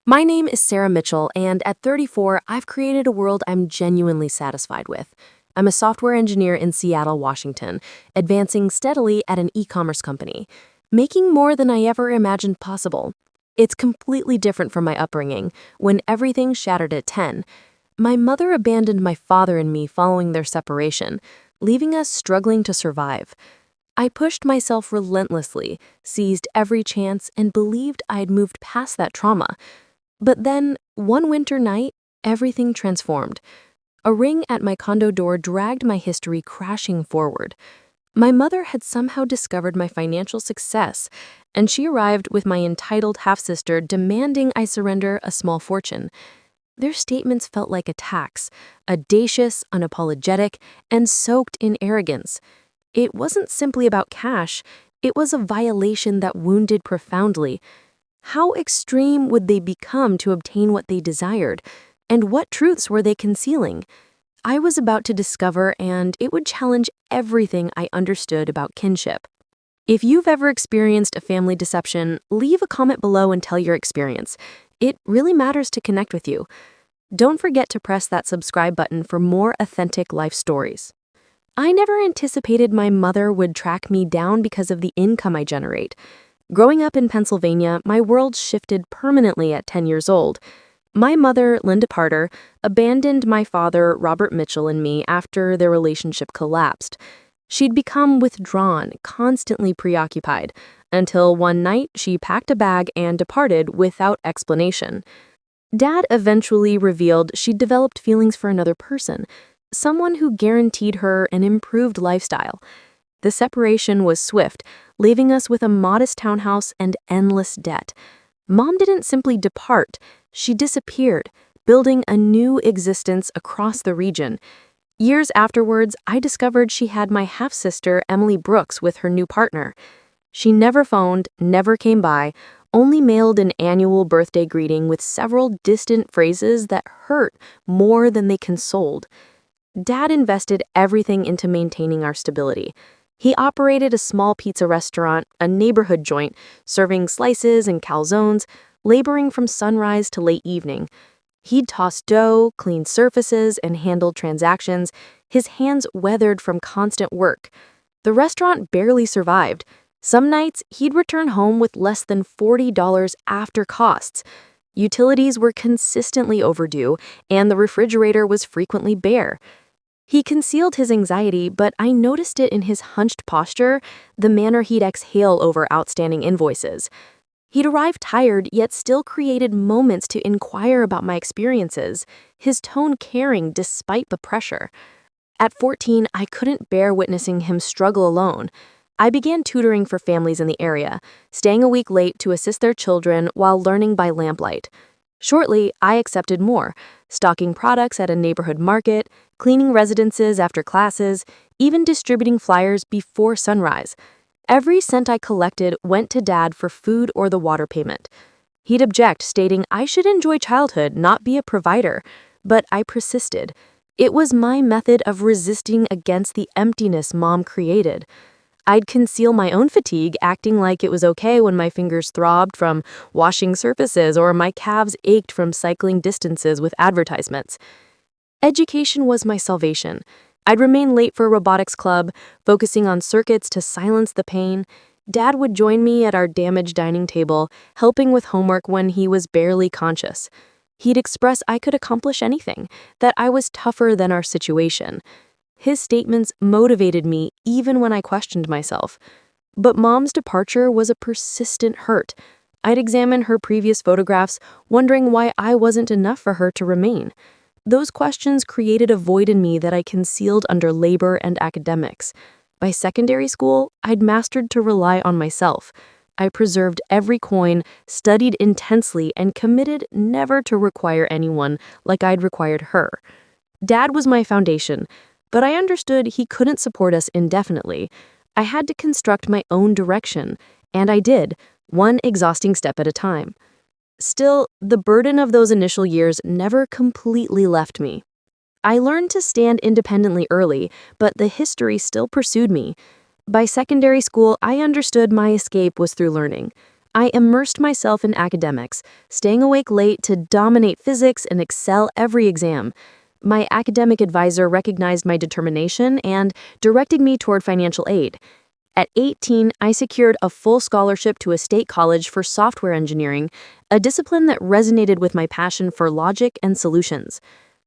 My name is Sarah Mitchell, and at 34, I've created a world I'm genuinely satisfied with. I'm a software engineer in Seattle, Washington, advancing steadily at an e-commerce company, making more than I ever imagined possible. It's completely different from my upbringing, when everything shattered at 10. My mother abandoned my father and me following their separation, leaving us struggling to survive. I pushed myself relentlessly, seized every chance, and believed I'd moved past that trauma. But then, one winter night, everything transformed. A ring at my condo door dragged my history crashing forward. My mother had somehow discovered my financial success, and she arrived with my entitled half-sister demanding I surrender a small fortune. Their statements felt like attacks, audacious, unapologetic, and soaked in arrogance. It wasn't simply about cash, it was a violation that wounded profoundly. How extreme would they become to obtain what they desired? And what truths were they concealing? I was about to discover, and it would challenge everything I understood about kinship. If you've ever experienced a family deception, leave a comment below and tell your experience. It really matters to connect with you. Don't forget to press that subscribe button for more authentic life stories. I never anticipated my mother would track me down because of the income I generate. Growing up in Pennsylvania, my world shifted permanently at 10 years old. My mother, Linda Parter, abandoned my father, Robert Mitchell, and me after their relationship collapsed. She'd become withdrawn, constantly preoccupied, until one night she packed a bag and departed without explanation. Dad eventually revealed she'd developed feelings for another person, someone who guaranteed her an improved lifestyle. The separation was swift, leaving us with a modest townhouse and endless debt. Mom didn't simply depart, she disappeared, building a new existence across the region. Years afterwards, I discovered she had my half-sister, Emily Brooks, with her new partner. She never phoned, never came by, only mailed an annual birthday greeting with several distant phrases that hurt more than they consoled. Dad invested everything into maintaining our stability. He operated a small pizza restaurant, a neighborhood joint, serving slices and calzones, laboring from sunrise to late evening. He'd toss dough, clean surfaces, and handled transactions, his hands weathered from constant work. The restaurant barely survived. Some nights, he'd return home with less than $40 after costs. Utilities were consistently overdue, and the refrigerator was frequently bare. He concealed his anxiety, but I noticed it in his hunched posture, the manner he'd exhale over outstanding invoices. He'd arrive tired, yet still created moments to inquire about my experiences, his tone caring despite the pressure. At 14, I couldn't bear witnessing him struggle alone. I began tutoring for families in the area, staying a week late to assist their children while learning by lamplight. Shortly, I accepted more, stocking products at a neighborhood market, cleaning residences after classes, even distributing flyers before sunrise. Every cent I collected went to Dad for food or the water payment. He'd object, stating I should enjoy childhood, not be a provider. But I persisted. It was my method of resisting against the emptiness Mom created. I'd conceal my own fatigue, acting like it was okay when my fingers throbbed from washing surfaces or my calves ached from cycling distances with advertisements. Education was my salvation. I'd remain late for a robotics club, focusing on circuits to silence the pain. Dad would join me at our damaged dining table, helping with homework when he was barely conscious. He'd express I could accomplish anything, that I was tougher than our situation. His statements motivated me even when I questioned myself. But Mom's departure was a persistent hurt. I'd examine her previous photographs, wondering why I wasn't enough for her to remain. Those questions created a void in me that I concealed under labor and academics. By secondary school, I'd mastered to rely on myself. I preserved every coin, studied intensely, and committed never to require anyone like I'd required her. Dad was my foundation, but I understood he couldn't support us indefinitely. I had to construct my own direction, and I did, one exhausting step at a time. Still, the burden of those initial years never completely left me. I learned to stand independently early, but the history still pursued me. By secondary school, I understood my escape was through learning. I immersed myself in academics, staying awake late to dominate physics and excel every exam. My academic advisor recognized my determination and directed me toward financial aid. At 18, I secured a full scholarship to a state college for software engineering, a discipline that resonated with my passion for logic and solutions.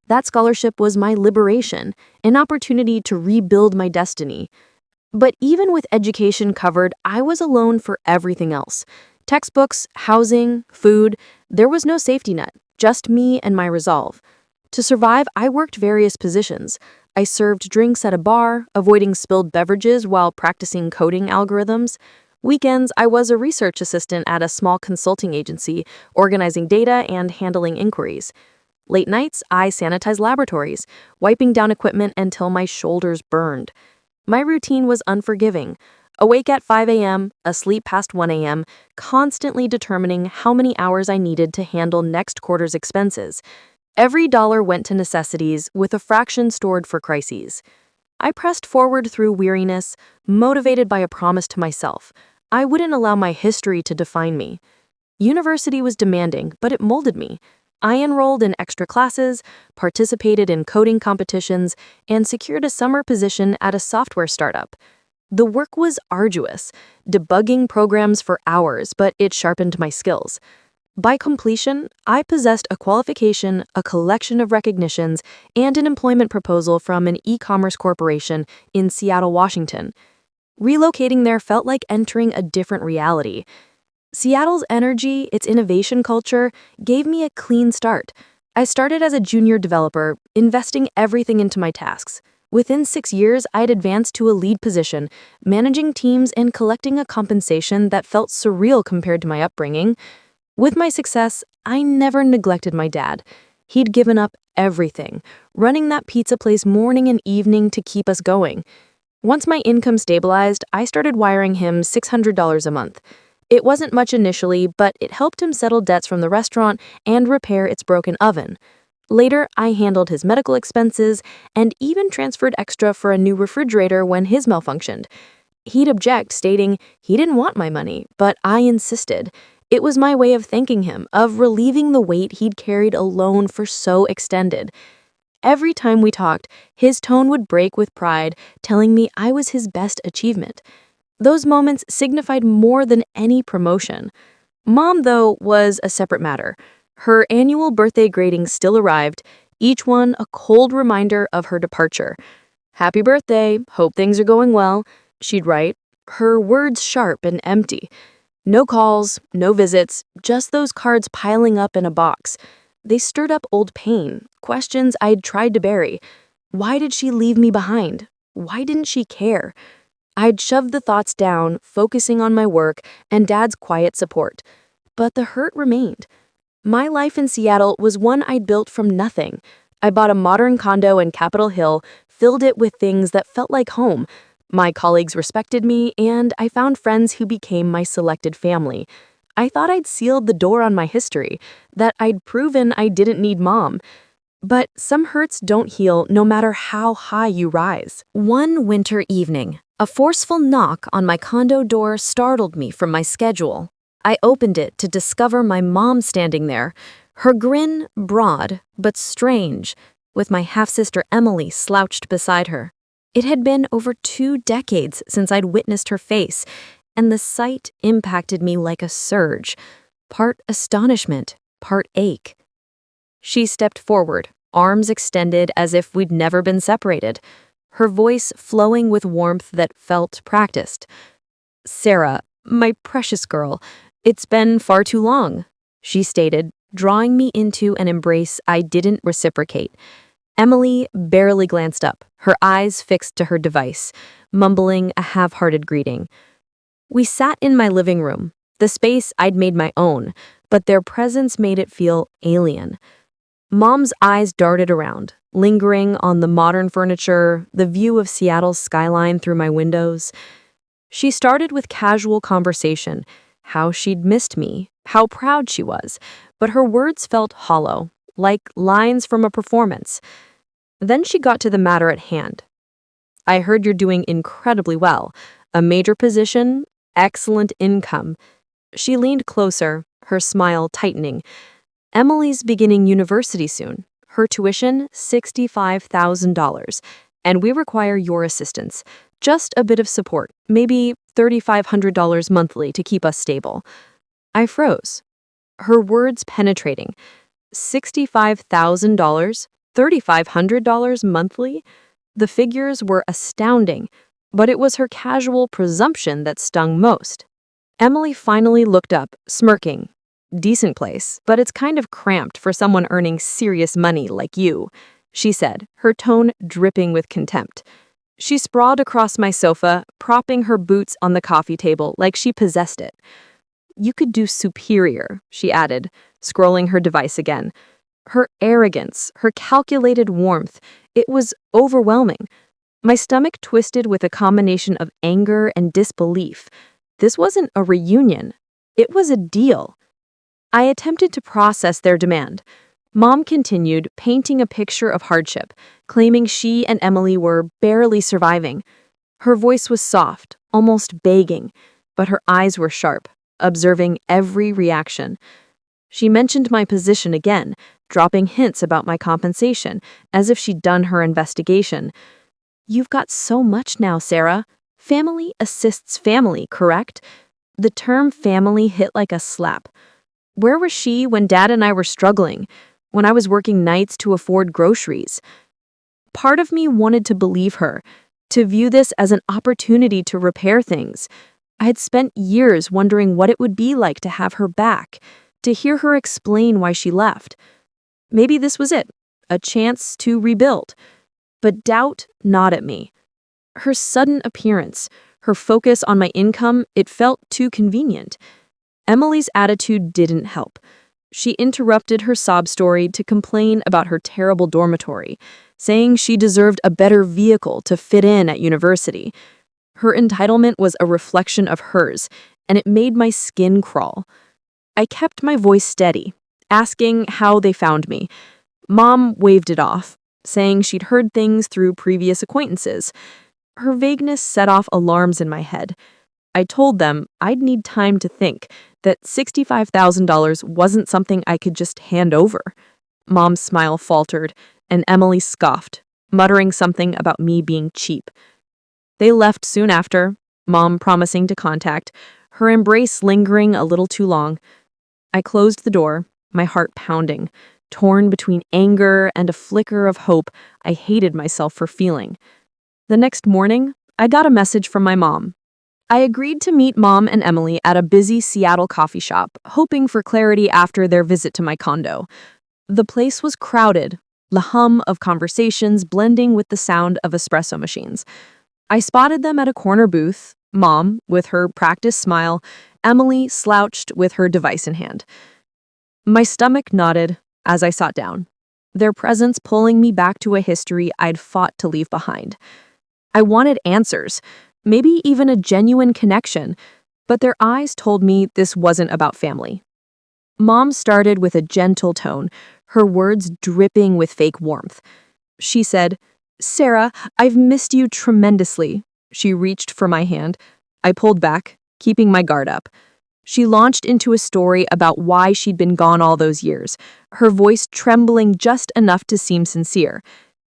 That scholarship was my liberation, an opportunity to rebuild my destiny. But even with education covered, I was alone for everything else. Textbooks, housing, food, there was no safety net, just me and my resolve. To survive, I worked various positions. I served drinks at a bar, avoiding spilled beverages while practicing coding algorithms. Weekends, I was a research assistant at a small consulting agency, organizing data and handling inquiries. Late nights, I sanitized laboratories, wiping down equipment until my shoulders burned. My routine was unforgiving. Awake at 5 a.m., asleep past 1 a.m., constantly determining how many hours I needed to handle next quarter's expenses. Every dollar went to necessities, with a fraction stored for crises. I pressed forward through weariness, motivated by a promise to myself. I wouldn't allow my history to define me. University was demanding, but it molded me. I enrolled in extra classes, participated in coding competitions, and secured a summer position at a software startup. The work was arduous, debugging programs for hours, but it sharpened my skills. By completion, I possessed a qualification, a collection of recognitions, and an employment proposal from an e-commerce corporation in Seattle, Washington. Relocating there felt like entering a different reality. Seattle's energy, its innovation culture, gave me a clean start. I started as a junior developer, investing everything into my tasks. Within 6 years, I'd advanced to a lead position, managing teams and collecting a compensation that felt surreal compared to my upbringing. With my success, I never neglected my dad. He'd given up everything, running that pizza place morning and evening to keep us going. Once my income stabilized, I started wiring him $600 a month. It wasn't much initially, but it helped him settle debts from the restaurant and repair its broken oven. Later, I handled his medical expenses and even transferred extra for a new refrigerator when his malfunctioned. He'd object, stating he didn't want my money, but I insisted. It was my way of thanking him, of relieving the weight he'd carried alone for so extended. Every time we talked, his tone would break with pride, telling me I was his best achievement. Those moments signified more than any promotion. Mom, though, was a separate matter. Her annual birthday greetings still arrived, each one a cold reminder of her departure. "Happy birthday, hope things are going well," she'd write, her words sharp and empty. No calls, no visits, just those cards piling up in a box. They stirred up old pain, questions I'd tried to bury. Why did she leave me behind? Why didn't she care? I'd shoved the thoughts down, focusing on my work and Dad's quiet support. But the hurt remained. My life in Seattle was one I'd built from nothing. I bought a modern condo in Capitol Hill, filled it with things that felt like home. My colleagues respected me, and I found friends who became my selected family. I thought I'd sealed the door on my history, that I'd proven I didn't need Mom. But some hurts don't heal no matter how high you rise. One winter evening, a forceful knock on my condo door startled me from my schedule. I opened it to discover my mom standing there, her grin broad but strange, with my half-sister Emily slouched beside her. It had been over 2 decades since I'd witnessed her face, and the sight impacted me like a surge, part astonishment, part ache. She stepped forward, arms extended as if we'd never been separated, her voice flowing with warmth that felt practiced. "Sarah, my precious girl, it's been far too long," she stated, drawing me into an embrace I didn't reciprocate. Emily barely glanced up, her eyes fixed to her device, mumbling a half-hearted greeting. We sat in my living room, the space I'd made my own, but their presence made it feel alien. Mom's eyes darted around, lingering on the modern furniture, the view of Seattle's skyline through my windows. She started with casual conversation, how she'd missed me, how proud she was, but her words felt hollow, like lines from a performance. Then she got to the matter at hand. "I heard you're doing incredibly well. A major position, excellent income. She leaned closer, her smile tightening. Emily's beginning university soon. Her tuition, $65,000. And we require your assistance. Just a bit of support, maybe $3,500 monthly to keep us stable. I froze. Her words penetrating. $65,000? $3,500 monthly? The figures were astounding, but it was her casual presumption that stung most. Emily finally looked up, smirking. Decent place, but it's kind of cramped for someone earning serious money like you, she said, her tone dripping with contempt. She sprawled across my sofa, propping her boots on the coffee table like she possessed it. You could do superior, she added, scrolling her device again. Her arrogance, her calculated warmth, it was overwhelming. My stomach twisted with a combination of anger and disbelief. This wasn't a reunion. It was a deal. I attempted to process their demand. Mom continued, painting a picture of hardship, claiming she and Emily were barely surviving. Her voice was soft, almost begging, but her eyes were sharp, observing every reaction. She mentioned my position again, dropping hints about my compensation, as if she'd done her investigation. You've got so much now, Sarah. Family assists family, correct? The term family hit like a slap. Where was she when Dad and I were struggling, when I was working nights to afford groceries? Part of me wanted to believe her, to view this as an opportunity to repair things. I had spent years wondering what it would be like to have her back, to hear her explain why she left. Maybe this was it, a chance to rebuild. But doubt gnawed at me. Her sudden appearance, her focus on my income, it felt too convenient. Emily's attitude didn't help. She interrupted her sob story to complain about her terrible dormitory, saying she deserved a better vehicle to fit in at university. Her entitlement was a reflection of hers, and it made my skin crawl. I kept my voice steady, asking how they found me. Mom waved it off, saying she'd heard things through previous acquaintances. Her vagueness set off alarms in my head. I told them I'd need time to think, that $65,000 wasn't something I could just hand over. Mom's smile faltered, and Emily scoffed, muttering something about me being cheap. They left soon after, Mom promising to contact, her embrace lingering a little too long. I closed the door, my heart pounding, torn between anger and a flicker of hope I hated myself for feeling. The next morning, I got a message from my mom. I agreed to meet Mom and Emily at a busy Seattle coffee shop, hoping for clarity after their visit to my condo. The place was crowded, the hum of conversations blending with the sound of espresso machines. I spotted them at a corner booth, Mom with her practiced smile, Emily slouched with her device in hand. My stomach knotted as I sat down, their presence pulling me back to a history I'd fought to leave behind. I wanted answers, maybe even a genuine connection, but their eyes told me this wasn't about family. Mom started with a gentle tone, her words dripping with fake warmth. She said, "Sarah, I've missed you tremendously." She reached for my hand. I pulled back, keeping my guard up. She launched into a story about why she'd been gone all those years, her voice trembling just enough to seem sincere.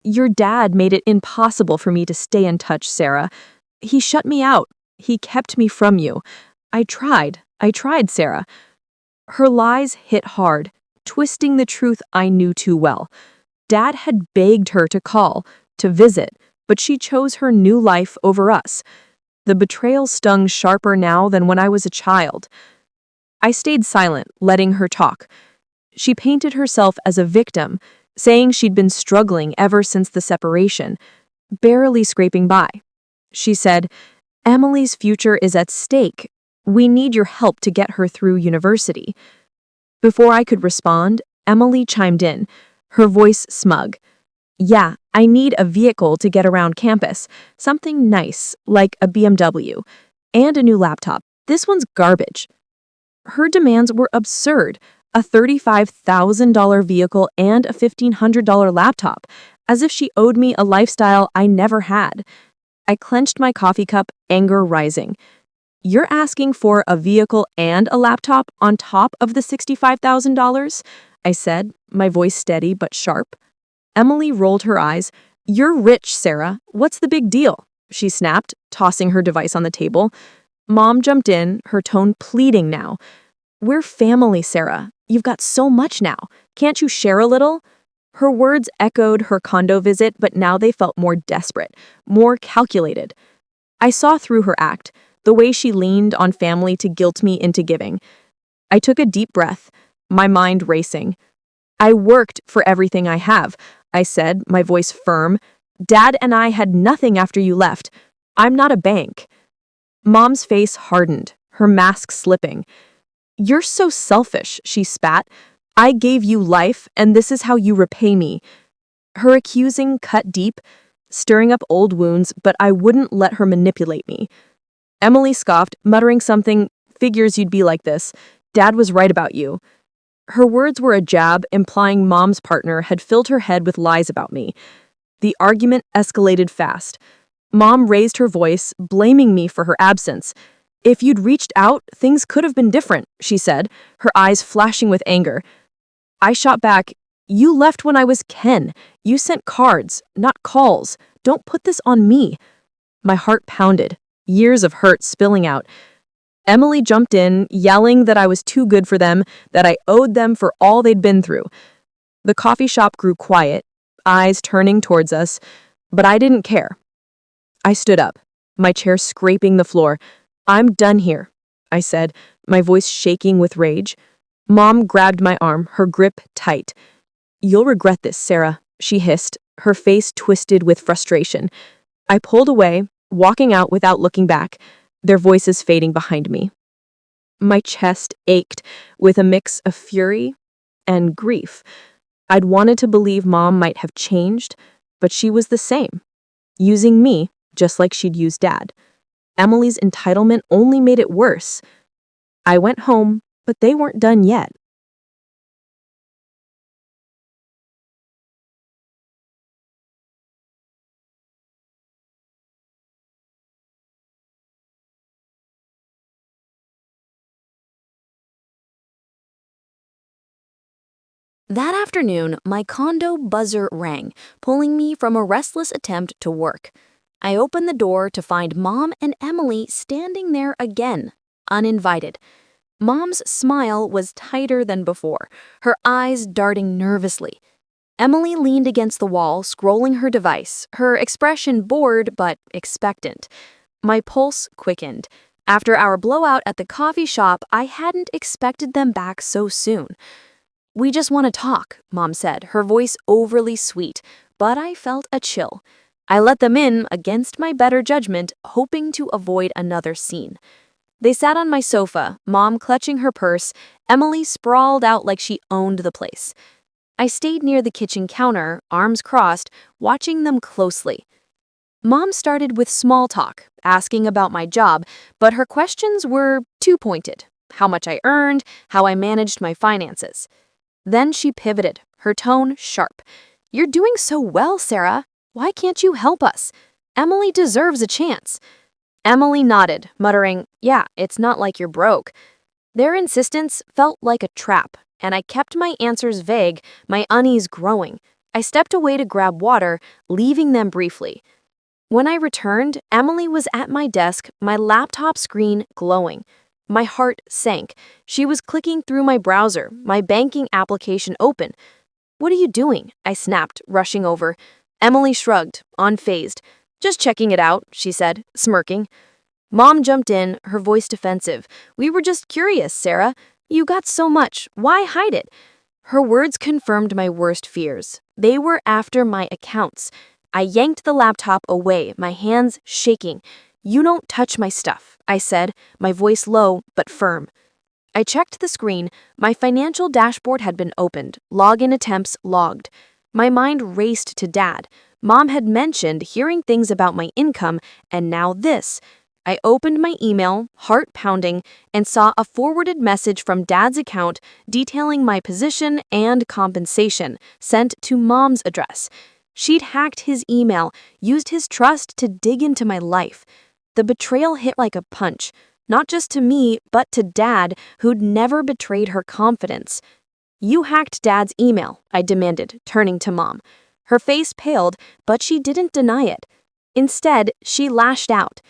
"Your dad made it impossible for me to stay in touch, Sarah. He shut me out. He kept me from you. I tried, Sarah." Her lies hit hard, twisting the truth I knew too well. Dad had begged her to call, to visit, but she chose her new life over us. The betrayal stung sharper now than when I was a child. I stayed silent, letting her talk. She painted herself as a victim, saying she'd been struggling ever since the separation, barely scraping by. She said, "Emily's future is at stake. We need your help to get her through university." Before I could respond, Emily chimed in, her voice smug. "Yeah, I need a vehicle to get around campus, something nice, like a BMW, and a new laptop. This one's garbage." Her demands were absurd, a $35,000 vehicle and a $1,500 laptop, as if she owed me a lifestyle I never had. I clenched my coffee cup, anger rising. You're asking for a vehicle and a laptop on top of the $65,000? I said, my voice steady but sharp. Emily rolled her eyes. You're rich, Sarah. What's the big deal? She snapped, tossing her device on the table. Mom jumped in, her tone pleading now. We're family, Sarah. You've got so much now. Can't you share a little? Her words echoed her condo visit, but now they felt more desperate, more calculated. I saw through her act, the way she leaned on family to guilt me into giving. I took a deep breath, my mind racing. I worked for everything I have, I said, my voice firm. Dad and I had nothing after you left. I'm not a bank. Mom's face hardened, her mask slipping. You're so selfish, she spat. I gave you life, and this is how you repay me. Her accusing cut deep, stirring up old wounds, but I wouldn't let her manipulate me. Emily scoffed, muttering something, figures you'd be like this. Dad was right about you. Her words were a jab, implying Mom's partner had filled her head with lies about me. The argument escalated fast. Mom raised her voice, blaming me for her absence. If you'd reached out, things could have been different, she said, her eyes flashing with anger. I shot back, you left when I was Ken. You sent cards, not calls. Don't put this on me. My heart pounded, years of hurt spilling out. Emily jumped in, yelling that I was too good for them, that I owed them for all they'd been through. The coffee shop grew quiet, eyes turning towards us, but I didn't care. I stood up, my chair scraping the floor. I'm done here, I said, my voice shaking with rage. Mom grabbed my arm, her grip tight. You'll regret this, Sarah, she hissed, her face twisted with frustration. I pulled away, walking out without looking back, their voices fading behind me. My chest ached with a mix of fury and grief. I'd wanted to believe Mom might have changed, but she was the same, using me just like she'd used Dad. Emily's entitlement only made it worse. I went home, but they weren't done yet. That afternoon, my condo buzzer rang, pulling me from a restless attempt to work. I opened the door to find Mom and Emily standing there again, uninvited. Mom's smile was tighter than before, her eyes darting nervously. Emily leaned against the wall, scrolling her device, her expression bored but expectant. My pulse quickened. After our blowout at the coffee shop, I hadn't expected them back so soon. We just want to talk, Mom said, her voice overly sweet, but I felt a chill. I let them in against my better judgment, hoping to avoid another scene. They sat on my sofa, Mom clutching her purse, Emily sprawled out like she owned the place. I stayed near the kitchen counter, arms crossed, watching them closely. Mom started with small talk, asking about my job, but her questions were too pointed. How much I earned, how I managed my finances. Then she pivoted, her tone sharp. You're doing so well, Sarah. Why can't you help us? Emily deserves a chance. Emily nodded, muttering, yeah, it's not like you're broke. Their insistence felt like a trap, and I kept my answers vague, my unease growing. I stepped away to grab water, leaving them briefly. When I returned, Emily was at my desk, my laptop screen glowing. My heart sank. She was clicking through my browser, my banking application open. What are you doing? I snapped, rushing over. Emily shrugged, unfazed. Just checking it out, she said, smirking. Mom jumped in, her voice defensive. We were just curious, Sarah. You got so much. Why hide it? Her words confirmed my worst fears. They were after my accounts. I yanked the laptop away, my hands shaking. You don't touch my stuff, I said, my voice low but firm. I checked the screen. My financial dashboard had been opened, login attempts logged. My mind raced to Dad. Mom had mentioned hearing things about my income, and now this. I opened my email, heart pounding, and saw a forwarded message from Dad's account detailing my position and compensation, sent to Mom's address. She'd hacked his email, used his trust to dig into my life. The betrayal hit like a punch. Not just to me, but to Dad, who'd never betrayed her confidence. "You hacked Dad's email," I demanded, turning to Mom. Her face paled, but she didn't deny it. Instead, she lashed out.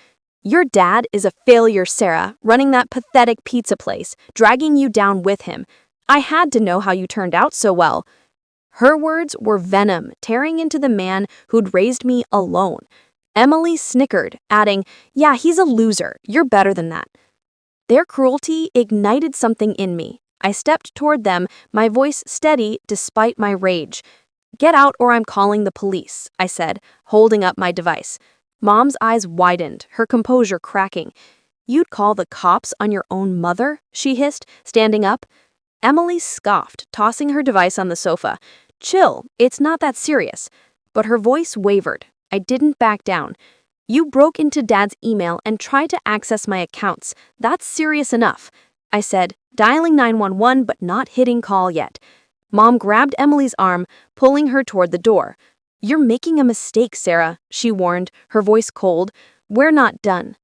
"Your dad is a failure, Sarah, running that pathetic pizza place, dragging you down with him. I had to know how you turned out so well." Her words were venom, tearing into the man who'd raised me alone. Emily snickered, adding, "Yeah, he's a loser. You're better than that." Their cruelty ignited something in me. I stepped toward them, my voice steady despite my rage. "Get out or I'm calling the police," I said, holding up my device. Mom's eyes widened, her composure cracking. "You'd call the cops on your own mother?" she hissed, standing up. Emily scoffed, tossing her device on the sofa. "Chill, it's not that serious." But her voice wavered. I didn't back down. "You broke into Dad's email and tried to access my accounts. That's serious enough," I said, dialing 911 but not hitting call yet. Mom grabbed Emily's arm, pulling her toward the door. "You're making a mistake, Sarah," she warned, her voice cold. "We're not done."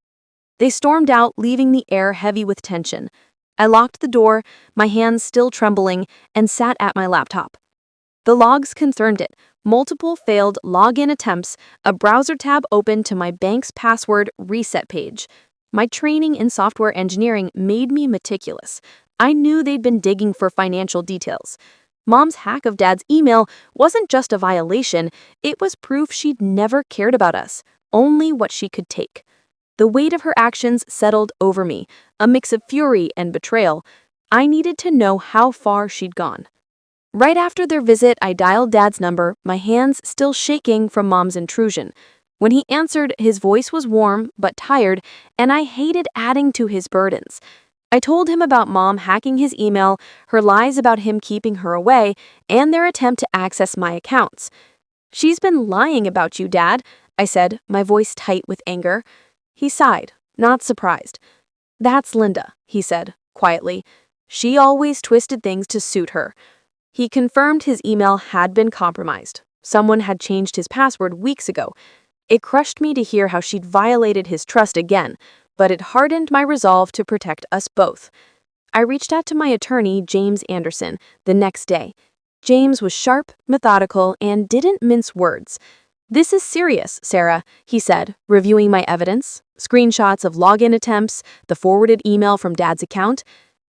They stormed out, leaving the air heavy with tension. I locked the door, my hands still trembling, and sat at my laptop. The logs confirmed it. Multiple failed login attempts, a browser tab open to my bank's password reset page. My training in software engineering made me meticulous. I knew they'd been digging for financial details. Mom's hack of Dad's email wasn't just a violation, it was proof she'd never cared about us, only what she could take. The weight of her actions settled over me, a mix of fury and betrayal. I needed to know how far she'd gone. Right after their visit, I dialed Dad's number, my hands still shaking from Mom's intrusion. When he answered, his voice was warm but tired, and I hated adding to his burdens. I told him about Mom hacking his email, her lies about him keeping her away, and their attempt to access my accounts. "She's been lying about you, Dad," I said, my voice tight with anger. He sighed, not surprised. "That's Linda," he said, quietly. "She always twisted things to suit her." He confirmed his email had been compromised. Someone had changed his password weeks ago. It crushed me to hear how she'd violated his trust again, but it hardened my resolve to protect us both. I reached out to my attorney, James Anderson, the next day. James was sharp, methodical, and didn't mince words. "This is serious, Sarah," he said, reviewing my evidence, screenshots of login attempts, the forwarded email from Dad's account.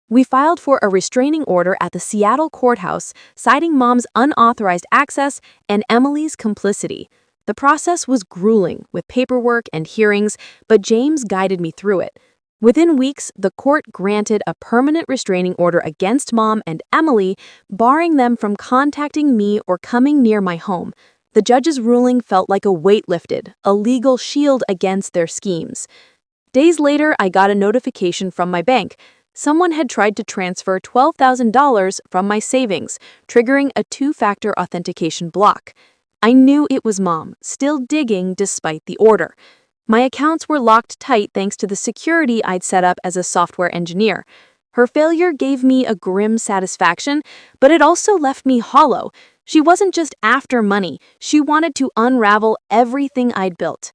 We filed for a restraining order at the Seattle courthouse, citing Mom's unauthorized access and Emily's complicity. The process was grueling, with paperwork and hearings, but James guided me through it. Within weeks, the court granted a permanent restraining order against Mom and Emily, barring them from contacting me or coming near my home. The judge's ruling felt like a weight lifted, a legal shield against their schemes. Days later, I got a notification from my bank. Someone had tried to transfer $12,000 from my savings, triggering a two-factor authentication block. I knew it was Mom, still digging despite the order. My accounts were locked tight thanks to the security I'd set up as a software engineer. Her failure gave me a grim satisfaction, but it also left me hollow. She wasn't just after money, she wanted to unravel everything I'd built.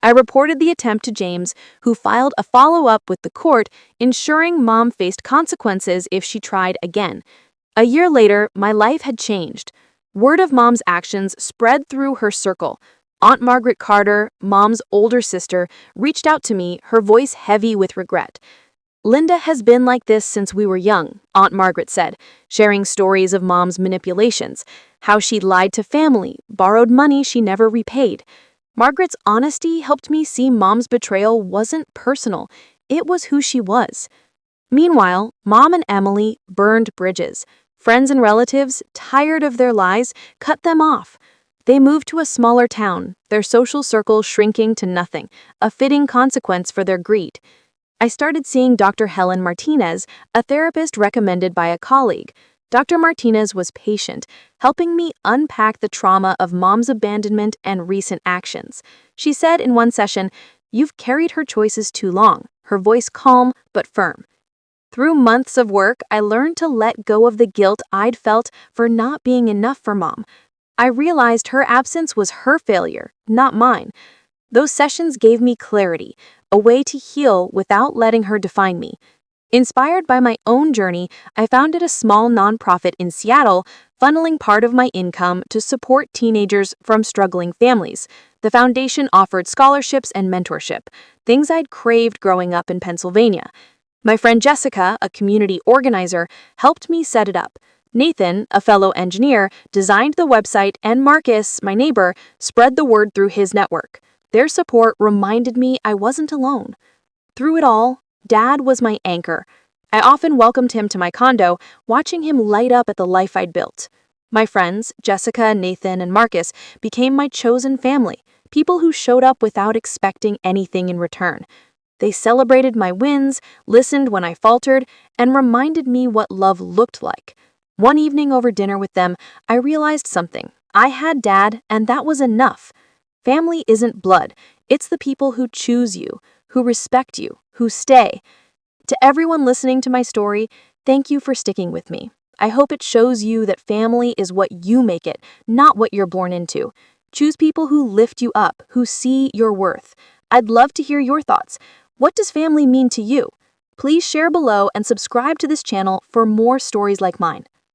I reported the attempt to James, who filed a follow-up with the court, ensuring Mom faced consequences if she tried again. A year later, my life had changed. Word of Mom's actions spread through her circle. Aunt Margaret Carter, Mom's older sister, reached out to me, her voice heavy with regret. "Linda has been like this since we were young," Aunt Margaret said, sharing stories of Mom's manipulations, how she lied to family, borrowed money she never repaid. Margaret's honesty helped me see Mom's betrayal wasn't personal, it was who she was. Meanwhile, Mom and Emily burned bridges. Friends and relatives, tired of their lies, cut them off. They moved to a smaller town, their social circle shrinking to nothing, a fitting consequence for their greed. I started seeing Dr. Helen Martinez, a therapist recommended by a colleague. Dr. Martinez was patient, helping me unpack the trauma of Mom's abandonment and recent actions. She said in one session, "You've carried her choices too long," her voice calm but firm. Through months of work, I learned to let go of the guilt I'd felt for not being enough for Mom. I realized her absence was her failure, not mine. Those sessions gave me clarity, a way to heal without letting her define me. Inspired by my own journey, I founded a small nonprofit in Seattle, funneling part of my income to support teenagers from struggling families. The foundation offered scholarships and mentorship, things I'd craved growing up in Pennsylvania. My friend Jessica, a community organizer, helped me set it up. Nathan, a fellow engineer, designed the website, and Marcus, my neighbor, spread the word through his network. Their support reminded me I wasn't alone. Through it all, Dad was my anchor. I often welcomed him to my condo, watching him light up at the life I'd built. My friends, Jessica, Nathan, and Marcus, became my chosen family, people who showed up without expecting anything in return. They celebrated my wins, listened when I faltered, and reminded me what love looked like. One evening over dinner with them, I realized something. I had Dad, and that was enough. Family isn't blood. It's the people who choose you, who respect you, who stay. To everyone listening to my story, thank you for sticking with me. I hope it shows you that family is what you make it, not what you're born into. Choose people who lift you up, who see your worth. I'd love to hear your thoughts. What does family mean to you? Please share below and subscribe to this channel for more stories like mine.